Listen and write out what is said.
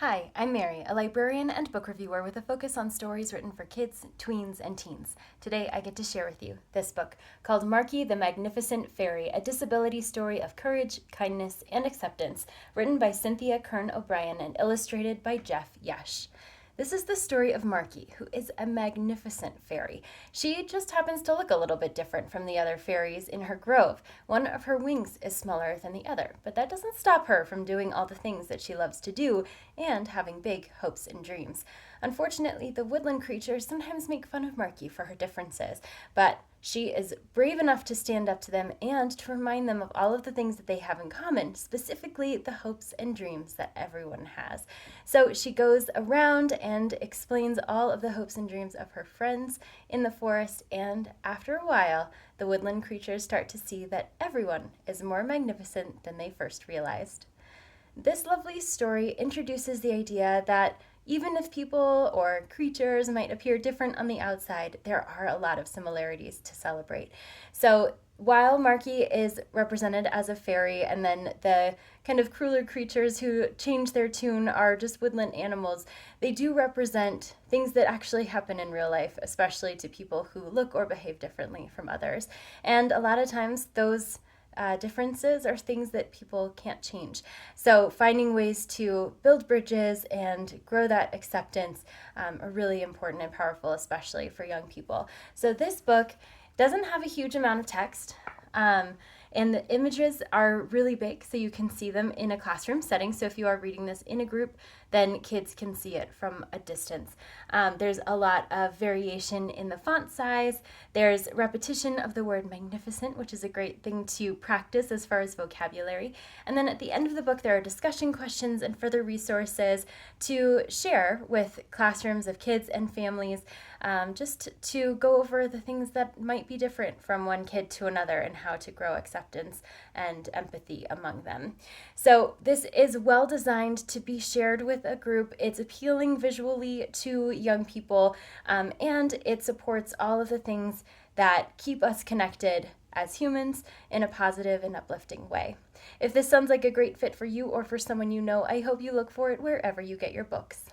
Hi, I'm Mary, a librarian and book reviewer with a focus on stories written for kids, tweens, and teens. Today I get to share with you this book called Marky the Magnificent Fairy, a disability story of courage, kindness, and acceptance, written by Cynthia Kern O'Brien and illustrated by Jeff Yesh. This is the story of Marky, who is a magnificent fairy. She just happens to look a little bit different from the other fairies in her grove. One of her wings is smaller than the other, but that doesn't stop her from doing all the things that she loves to do and having big hopes and dreams. Unfortunately, the woodland creatures sometimes make fun of Marky for her differences, but she is brave enough to stand up to them and to remind them of all of the things that they have in common, specifically the hopes and dreams that everyone has. So she goes around and explains all of the hopes and dreams of her friends in the forest, and after a while, the woodland creatures start to see that everyone is more magnificent than they first realized. This lovely story introduces the idea that even if people or creatures might appear different on the outside, there are a lot of similarities to celebrate. So while Marky is represented as a fairy, and then the kind of crueler creatures who change their tune are just woodland animals, they do represent things that actually happen in real life, especially to people who look or behave differently from others. And a lot of times those differences are things that people can't change. So finding ways to build bridges and grow that acceptance are really important and powerful, especially for young people. So this book doesn't have a huge amount of text. And the images are really big, so you can see them in a classroom setting. So if you are reading this in a group, then kids can see it from a distance. There's a lot of variation in the font size. There's repetition of the word magnificent, which is a great thing to practice as far as vocabulary. And then at the end of the book, there are discussion questions and further resources to share with classrooms of kids and families, just to go over the things that might be different from one kid to another and how to grow acceptance and empathy among them. So this is well designed to be shared with a group. It's appealing visually to young people, and it supports all of the things that keep us connected as humans in a positive and uplifting way. If this sounds like a great fit for you or for someone you know, I hope you look for it wherever you get your books.